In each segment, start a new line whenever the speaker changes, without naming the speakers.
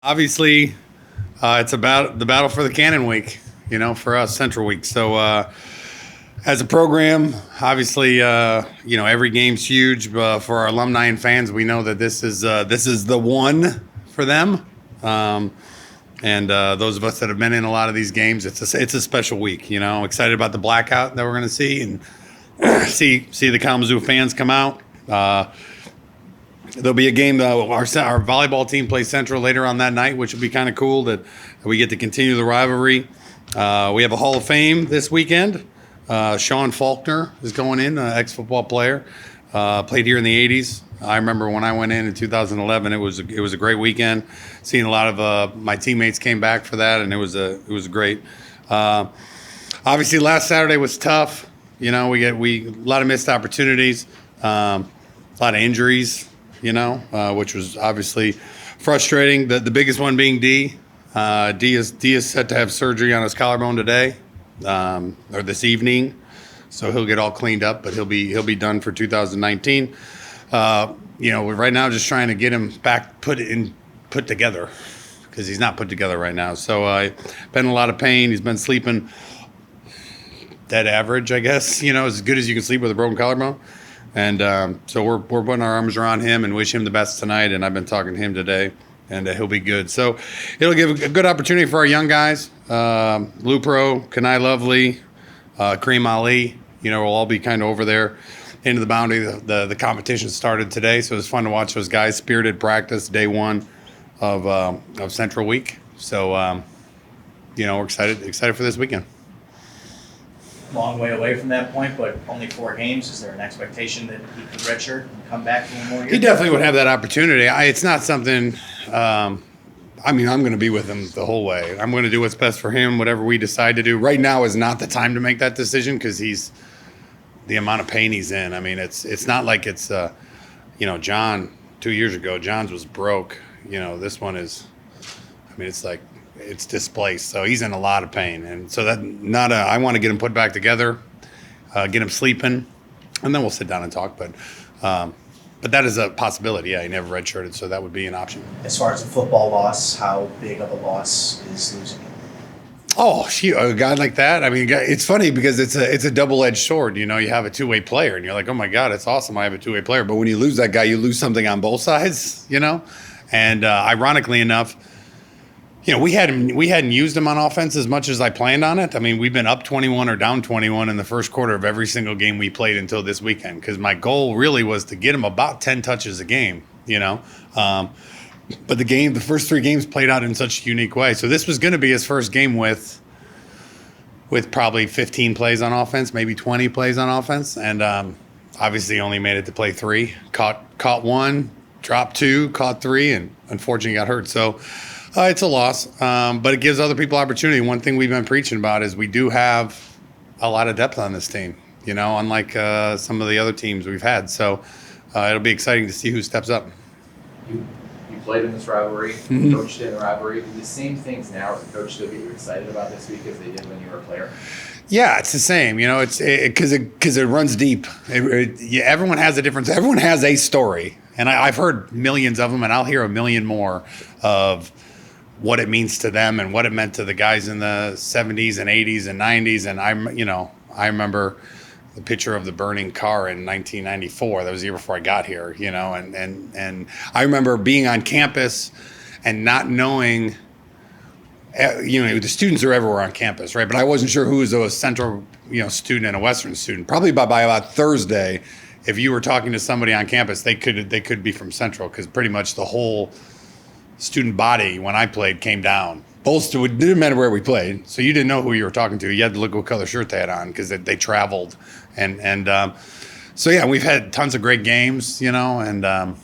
Obviously, it's about the battle for the Cannon Week, for us, Central Week. So, as a program, obviously, every game's huge. For our alumni and fans, we know that this is the one for them. And those of us that have been in a lot of these games, it's a special week. Excited about the blackout that we're going to see and see the Kalamazoo fans come out. There'll be a game. Our volleyball team plays Central later on that night, which will be kind of cool that we get to continue the rivalry. We have a Hall of Fame this weekend. Sean Faulkner is going in, ex-football player. Played here in the 80s. I remember when I went in 2011. It was a great weekend. Seeing a lot of my teammates came back for that, and it was great. Obviously, last Saturday was tough. We a lot of missed opportunities, a lot of injuries. Which was obviously frustrating. The biggest one being D. D is set to have surgery on his collarbone today, or this evening, so he'll get all cleaned up. But he'll be done for 2019. We're right now just trying to get him back put together because he's not put together right now. So been in a lot of pain. He's been sleeping dead average, I guess. As good as you can sleep with a broken collarbone. And so we're putting our arms around him and wish him the best tonight. And I've been talking to him today, and he'll be good. So it'll give a good opportunity for our young guys. Lupro, Kanai Lovely, Kareem Ali, we'll all be kind of over there into the boundary. The competition started today, so it was fun to watch those guys. Spirited practice, day one of Central Week. So, we're excited for this weekend.
Long way away from that point, but only 4 games. Is there an expectation that he could redshirt and come back for one more year?
He definitely would have that opportunity. It's not something. I'm going to be with him the whole way. I'm going to do what's best for him. Whatever we decide to do. Right now is not the time to make that decision because he's the amount of pain he's in. It's not like it's John 2 years ago. John's was broke. This one is. It's like. It's displaced, so he's in a lot of pain, and so I want to get him put back together, get him sleeping, and then we'll sit down and talk. But that is a possibility. Yeah, he never redshirted, so that would be an option.
As far as a football loss, how big of a loss is losing him?
Oh, a guy like that. It's funny because it's a double-edged sword. You have a two-way player, and you're like, oh my God, it's awesome. I have a two-way player, but when you lose that guy, you lose something on both sides. And ironically enough. We hadn't used him on offense as much as I planned on it. We've been up 21 or down 21 in the first quarter of every single game we played until this weekend because my goal really was to get him about 10 touches a game, But the first 3 games played out in such a unique way. So this was going to be his first game with probably 15 plays on offense, maybe 20 plays on offense. And obviously only made it to play 3. Caught 1, dropped 2, caught 3, and unfortunately got hurt. So it's a loss, but it gives other people opportunity. One thing we've been preaching about is we do have a lot of depth on this team, unlike some of the other teams we've had. So it'll be exciting to see who steps up.
You played in this rivalry, coached in the rivalry. Do the same things now as a coach still get you excited about this week as they did when you were a player?
Yeah, it's the same. Because it runs deep. Everyone has a difference. Everyone has a story, and I've heard millions of them, and I'll hear a million more of what it means to them and what it meant to the guys in the 70s and 80s and 90s. And I remember the picture of the burning car in 1994. That was the year before I got here, and I remember being on campus and not knowing, the students are everywhere on campus, right? But I wasn't sure who was a Central, student and a Western student. Probably by about Thursday, if you were talking to somebody on campus, they could be from Central because pretty much the whole student body when I played came down. It didn't matter where we played, so you didn't know who you were talking to. You had to look what color shirt they had on because they traveled, and so yeah, we've had tons of great games, and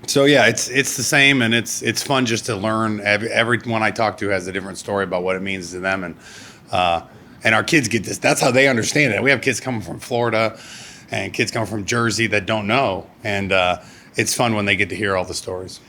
so yeah, it's the same, and it's fun just to learn. Everyone I talk to has a different story about what it means to them, and our kids get this. That's how they understand it. We have kids coming from Florida and kids coming from Jersey that don't know, and it's fun when they get to hear all the stories.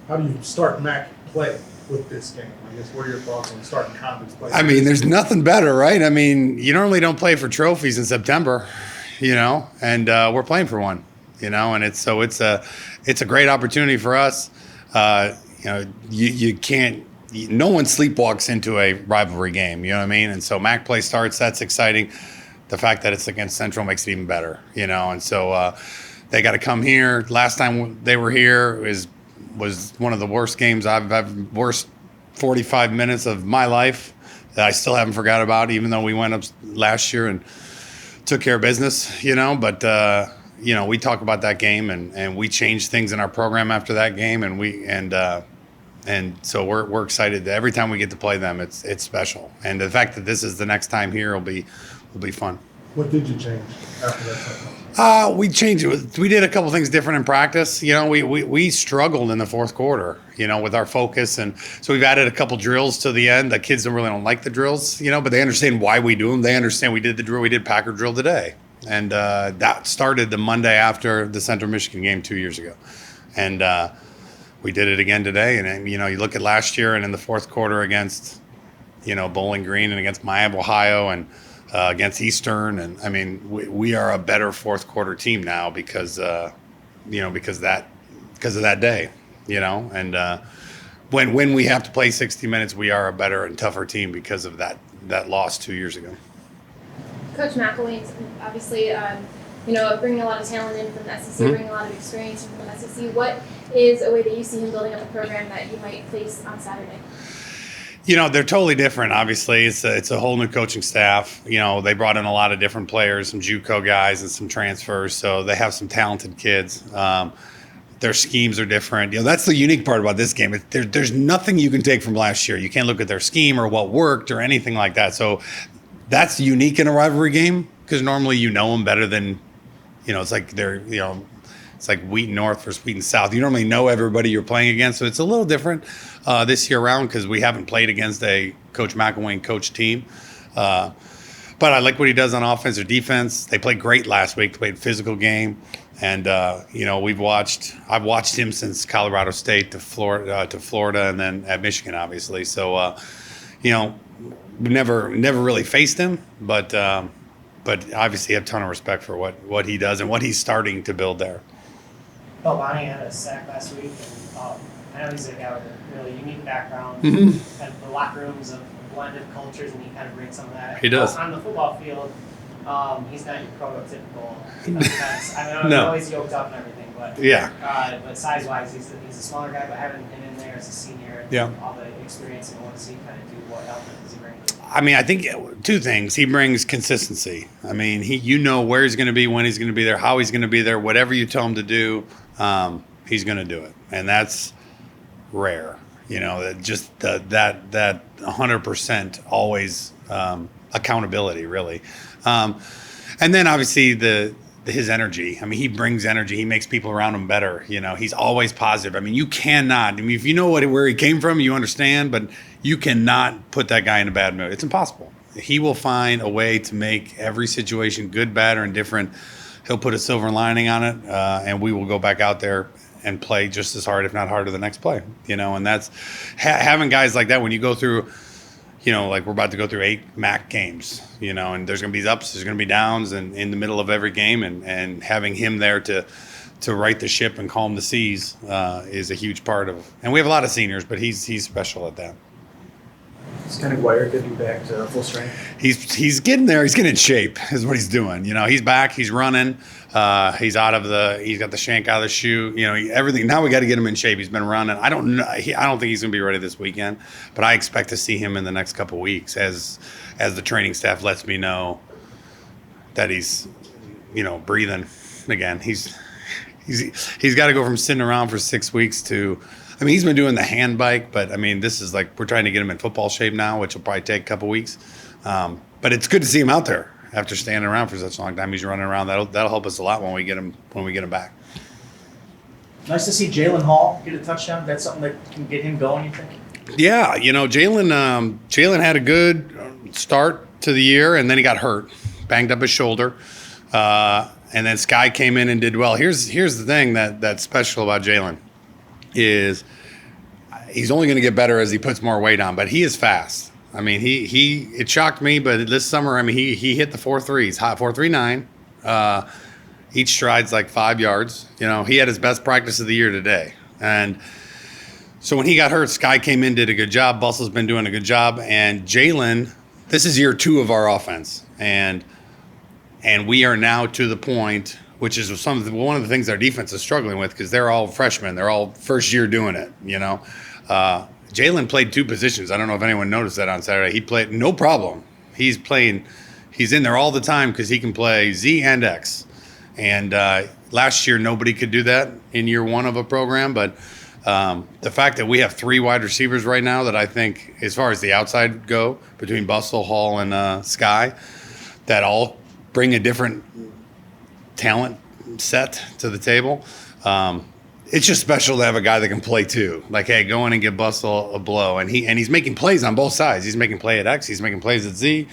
How do you start MAC play with this game? I guess what are your thoughts on starting conference play?
There's nothing better, right? You normally don't play for trophies in September, and we're playing for one, and it's a great opportunity for us. you can't. No one sleepwalks into a rivalry game. You know what I mean? And so MAC play starts. That's exciting. The fact that it's against Central makes it even better. And so they got to come here. Last time they were here was one of the worst games worst 45 minutes of my life that I still haven't forgot about, even though we went up last year and took care of business, but we talk about that game and we changed things in our program after that game. And so we're excited that every time we get to play them, it's special. And the fact that this is the next time here will be fun.
What did you change after that?
We changed it. We did a couple things different in practice. We struggled in the fourth quarter, with our focus. And so we've added a couple drills to the end. The kids don't like the drills, but they understand why we do them. They understand we did the drill. We did Packer drill today. And that started the Monday after the Central Michigan game 2 years ago. And we did it again today. And, you look at last year and in the fourth quarter against, Bowling Green and against Miami, Ohio, and against Eastern. And, I mean, we are a better fourth quarter team now because of that day, And when we have to play 60 minutes, we are a better and tougher team because of that loss 2 years ago.
Coach McElwain's obviously, bringing a lot of talent in from the SEC, bringing a lot of experience from the SEC. What is a way that you see him building up a program that he might face on Saturday?
They're totally different. Obviously, it's a whole new coaching staff. They brought in a lot of different players, some JUCO guys and some transfers. So they have some talented kids. Their schemes are different. That's the unique part about this game. There's nothing you can take from last year. You can't look at their scheme or what worked or anything like that. So that's unique in a rivalry game because normally you know them better than, it's like it's like Wheaton North versus Wheaton South. You normally know everybody you're playing against. So it's a little different this year around because we haven't played against a Coach McElwain coach team. But I like what he does on offense or defense. They played great last week. They played a physical game. And, I've watched him since Colorado State to Florida and then at Michigan, obviously. So, never really faced him, but obviously have a ton of respect for what he does and what he's starting to build there.
Bonnie had a sack last week, and I know he's a guy with a really unique background.
Mm-hmm.
Kind of the locker rooms of a blend of cultures, and he kind of brings some of that.
He does.
On the football field, he's not your prototypical defense. I know
No.
he's yoked up and everything, but
Yeah.
but size-wise, he's a smaller guy. But having him in there as a senior,
Yeah.
all the experience and what does he kind of do? What element does he bring?
I mean, I think two things. He brings consistency. I mean, where he's going to be, when he's going to be there, how he's going to be there. Whatever you tell him to do, he's going to do it, and that's rare. Just that 100% always accountability, really. And then obviously his energy. I mean, he brings energy. He makes people around him better. He's always positive. I mean, you cannot. I mean, if you know where he came from, you understand, but you cannot put that guy in a bad mood. It's impossible. He will find a way to make every situation good, bad, or indifferent. He'll put a silver lining on it, and we will go back out there and play just as hard, if not harder, the next play. And that's having guys like that when you go through. Like we're about to go through 8 MAC games, and there's going to be ups, there's going to be downs, and in the middle of every game, and having him there to right the ship and calm the seas is a huge part of. And we have a lot of seniors, but he's special at that.
Is Kenny Dwyer getting back to full strength?
He's getting there. He's getting in shape, is what he's doing. He's back. He's running. He's got the shank out of the shoe. Everything. Now we got to get him in shape. He's been running. I don't know. I don't think he's going to be ready this weekend, but I expect to see him in the next couple of weeks as the training staff lets me know that he's, breathing again. He's got to go from sitting around for 6 weeks to. I mean, he's been doing the hand bike, but I mean, this is like we're trying to get him in football shape now, which will probably take a couple weeks. But it's good to see him out there after standing around for such a long time. He's running around. That'll help us a lot when we get him back.
Nice to see Jalen Hall get a touchdown. That's something that can get him going, you think?
Yeah, Jalen had a good start to the year, and then he got hurt, banged up his shoulder, and then Sky came in and did well. Here's the thing that's special about Jalen is he's only going to get better as he puts more weight on, but he is fast. I mean, it shocked me, but this summer, I mean, he hit the 4.3s, 4.39. Each stride's like 5 yards. He had his best practice of the year today. And So when he got hurt, Sky came in, did a good job. Bustle's been doing a good job. And Jalen, this is year 2 of our offense. And we are now to the point, which is one of the things our defense is struggling with, because they're all freshmen. They're all first year doing it, Jalen played 2 positions. I don't know if anyone noticed that on Saturday. He played no problem. He's in there all the time because he can play Z and X. And last year, nobody could do that in year 1 of a program. But the fact that we have 3 wide receivers right now that I think, as far as the outside go, between Bustle, Hall, and Sky, that all bring a different talent set to the table. It's just special to have a guy that can play too. Like, hey, go in and give Bustle a blow, and he's making plays on both sides. He's making play at X. He's making plays at Z.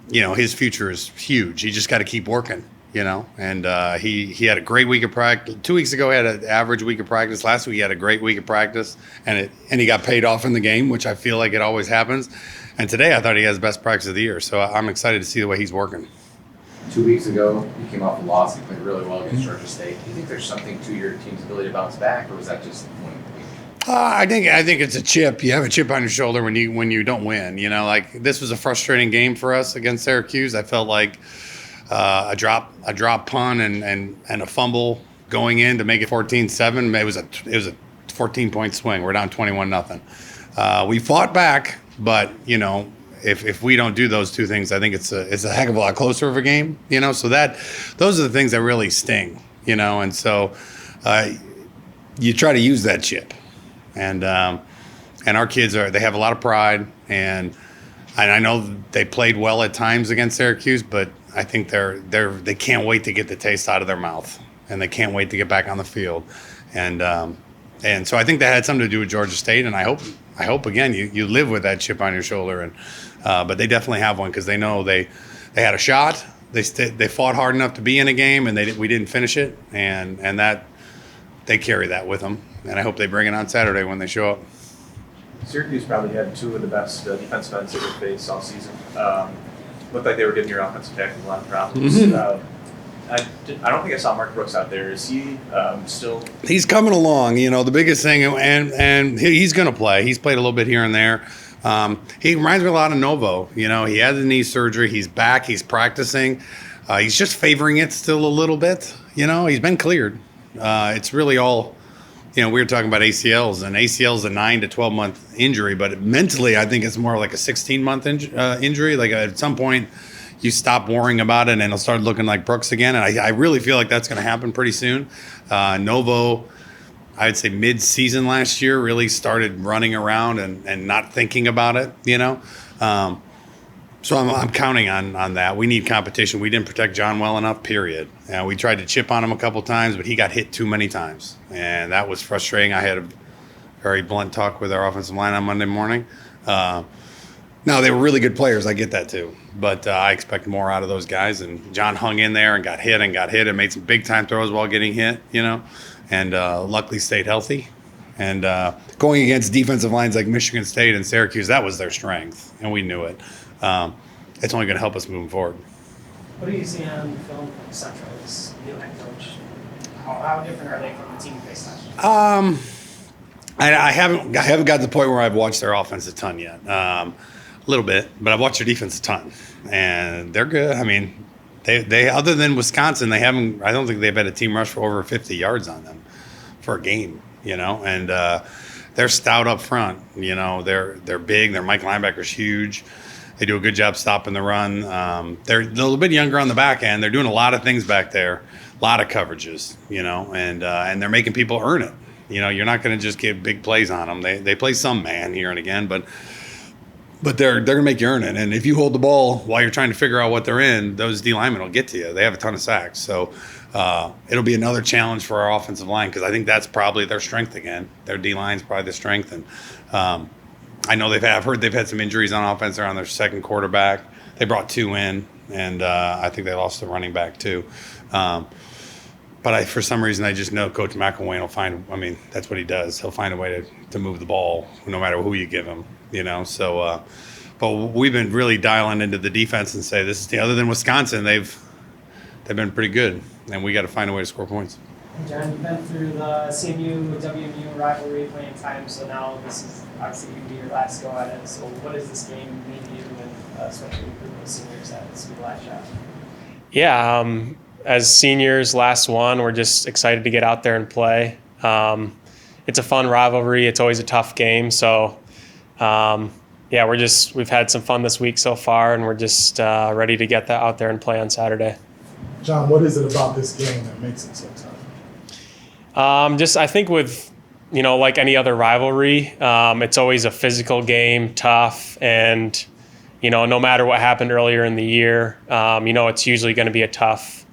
His future is huge. He just got to keep working. And he had a great week of practice. 2 weeks ago, he had an average week of practice. Last week, he had a great week of practice, and he got paid off in the game, which I feel like it always happens. And today, I thought he has best practice of the year. So I'm excited to see the way he's working.
2 weeks ago, he came off a loss. He played really well against Georgia State. Do you think there's something to your team's ability to bounce back, or was that just one week?
I think it's a chip. You have a chip on your shoulder when you don't win. Like, this was a frustrating game for us against Syracuse. I felt like a drop punt and a fumble going in to make it 14-7. It was a 14-point swing. We're down 21-0. We fought back, but if we don't do those 2 things, I think it's a heck of a lot closer of a game. So those are the things that really sting. And so you try to use that chip, and our kids they have a lot of pride, and I know they played well at times against Syracuse, but I think they can't wait to get the taste out of their mouth, and they can't wait to get back on the field, and so I think that had something to do with Georgia State, and I hope again you live with that chip on your shoulder, and but they definitely have one because they know they had a shot, they fought hard enough to be in a game, and we didn't finish it, and that they carry that with them, and I hope they bring it on Saturday when they show up.
Syracuse probably had 2 of the best defensive ends they would face all season. Looked like they were giving your offensive tackle a lot of problems. I don't think I saw Mark Brooks out there. Is he still?
He's coming along. The biggest thing, and he's going to play. He's played a little bit here and there. He reminds me a lot of Novo. He had the knee surgery. He's back. He's practicing. He's just favoring it still a little bit. He's been cleared. It's really all. We were talking about ACLs, and ACLs a 9 to 12 month injury, but mentally, I think it's more like a 16-month injury. Like, at some point, you stop worrying about it, and it'll start looking like Brooks again. And I really feel like that's going to happen pretty soon. Novo, I'd say mid-season last year, really started running around and not thinking about it. So I'm counting on that. We need competition. We didn't protect John well enough, period. We tried to chip on him a couple times, but he got hit too many times. And that was frustrating. I had a very blunt talk with our offensive line on Monday morning. Now, they were really good players. I get that too. But I expect more out of those guys. And John hung in there and got hit and made some big-time throws while getting hit, and luckily stayed healthy. And going against defensive lines like Michigan State and Syracuse, that was their strength, and we knew it. It's only going to help us moving forward.
What do you see on film from Central as new head coach? How different are they from the team you faced last year?
I haven't got to the point where I've watched their offense a ton yet. A little bit, but I've watched their defense a ton, and they're good. I mean, they other than Wisconsin, they haven't. I don't think they've had a team rush for over 50 yards on them for a game. And they're stout up front. They're big. Their Mike linebacker's huge. They do a good job stopping the run. They're a little bit younger on the back end. They're doing a lot of things back there, a lot of coverages, and they're making people earn it. You're not going to just give big plays on them. They play some man here and again, but they're going to make you earn it. And if you hold the ball while you're trying to figure out what they're in, those D linemen will get to you. They have a ton of sacks. So it'll be another challenge for our offensive line because I think that's probably their strength again. Their D line's probably their strength. And I know I've heard they've had some injuries on offense. They're on their second quarterback. They brought 2 in, and I think they lost the running back too. But for some reason, I just know Coach McElwain will find. I mean, that's what he does. He'll find a way to move the ball, no matter who you give him. So, but we've been really dialing into the defense and say this is other than Wisconsin, they've been pretty good, and we got to find a way to score points.
John, you've been through the CMU, WMU rivalry plenty of times, so now this is obviously going to be your last go at it. So what does this game mean to you, and especially for the seniors that this will be the last shot?
Yeah, as seniors, last one, we're just excited to get out there and play. It's a fun rivalry. It's always a tough game. So, yeah, we've had some fun this week so far, and we're just ready to get that out there and play on Saturday.
John, what is it about this game that makes it so tough?
I think with, like any other rivalry, it's always a physical game, tough, and, no matter what happened earlier in the year, it's usually going to be a tough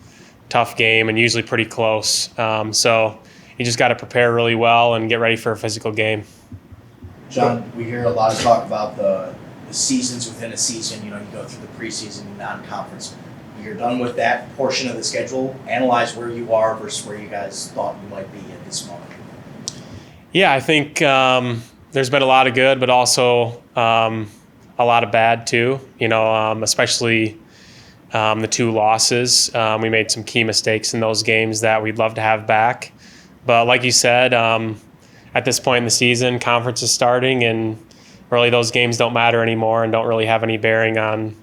game and usually pretty close. So you just got to prepare really well and get ready for a physical game.
John, we hear a lot of talk about the seasons within a season. You go through the preseason and non-conference. You're done with that portion of the schedule. Analyze where you are versus where you guys thought you might be at this moment.
Yeah, I think there's been a lot of good, but also a lot of bad too. Especially the 2 losses. We made some key mistakes in those games that we'd love to have back. But like you said, at this point in the season, conference is starting, and really those games don't matter anymore and don't really have any bearing on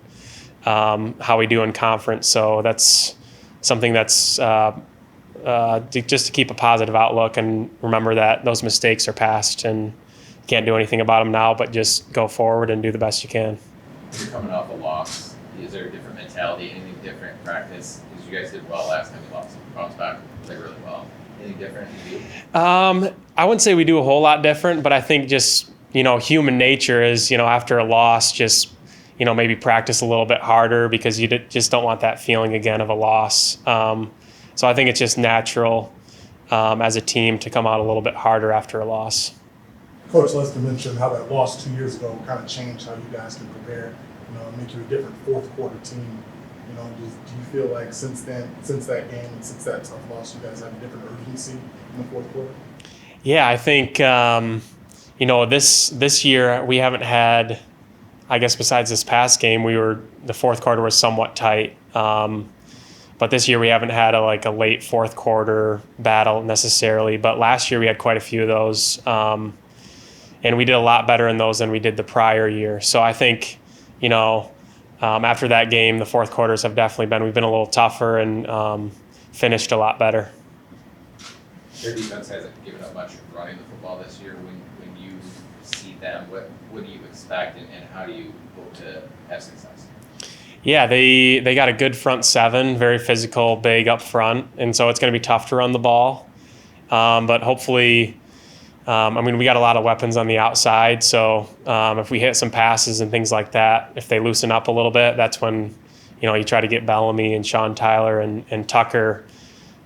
how we do in conference. So that's something that's just to keep a positive outlook and remember that those mistakes are past and you can't do anything about them now, but just go forward and do the best you can.
You're coming off a loss. Is there a different mentality, anything different in practice? Because you guys did well last time you lost. Bounced back, played really well. Anything different you do?
I wouldn't say we do a whole lot different, but I think just, human nature is, after a loss, just maybe practice a little bit harder because you just don't want that feeling again of a loss. So I think it's just natural as a team to come out a little bit harder after a loss.
Coach Lester mentioned how that loss 2 years ago kind of changed how you guys can prepare, make you a different fourth quarter team. Do you feel like since that game and since that tough loss, you guys have a different urgency in the fourth quarter?
Yeah, I think, this year we haven't had, I guess besides this past game, the fourth quarter was somewhat tight. But this year we haven't had a late fourth quarter battle necessarily. But last year we had quite a few of those. And we did a lot better in those than we did the prior year. So I think, after that game, the fourth quarters have definitely we've been a little tougher and finished a lot better.
Their defense hasn't given up much running the football this year. When you see them, what do you expect and how do you hope to have success?
Yeah, they got a good front seven, very physical, big up front, and so it's going to be tough to run the ball. But hopefully, we got a lot of weapons on the outside, so if we hit some passes and things like that, if they loosen up a little bit, that's when you try to get Bellamy and Sean Tyler and Tucker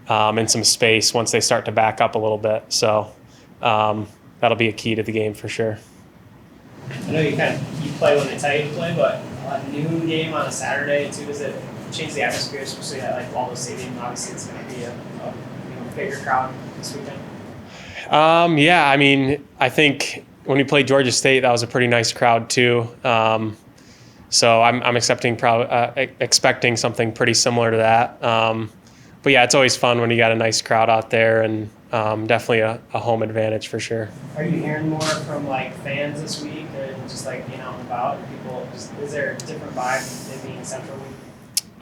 in some space once they start to back up a little bit. So that'll be a key to the game for sure.
I know you play when they tell you to play, but a noon game on a Saturday too, does it change the atmosphere, especially at Waldo Stadium? Obviously, it's going to be a bigger crowd this weekend.
Yeah, I think when we played Georgia State, that was a pretty nice crowd too. So I'm expecting something pretty similar to that. But yeah, it's always fun when you got a nice crowd out there, and definitely a home advantage for sure.
Are you hearing more from fans this week, or just being out and about? People, is there a different vibe than being Central Week?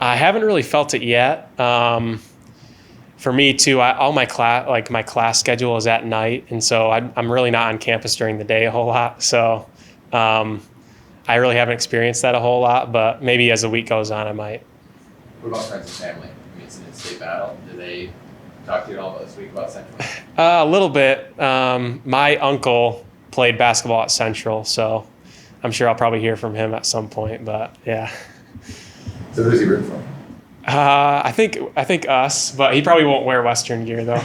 I haven't really felt it yet. For me too, all my class schedule is at night, and so I'm really not on campus during the day a whole lot. So I really haven't experienced that a whole lot, but maybe as the week goes on, I might.
What about friends and family? It's an in-state battle. Do they talk to you at all about this week about Central?
A little bit. My uncle played basketball at Central, so I'm sure I'll probably hear from him at some point. But yeah.
So who's he rooting for?
I think us, but he probably won't wear Western gear though.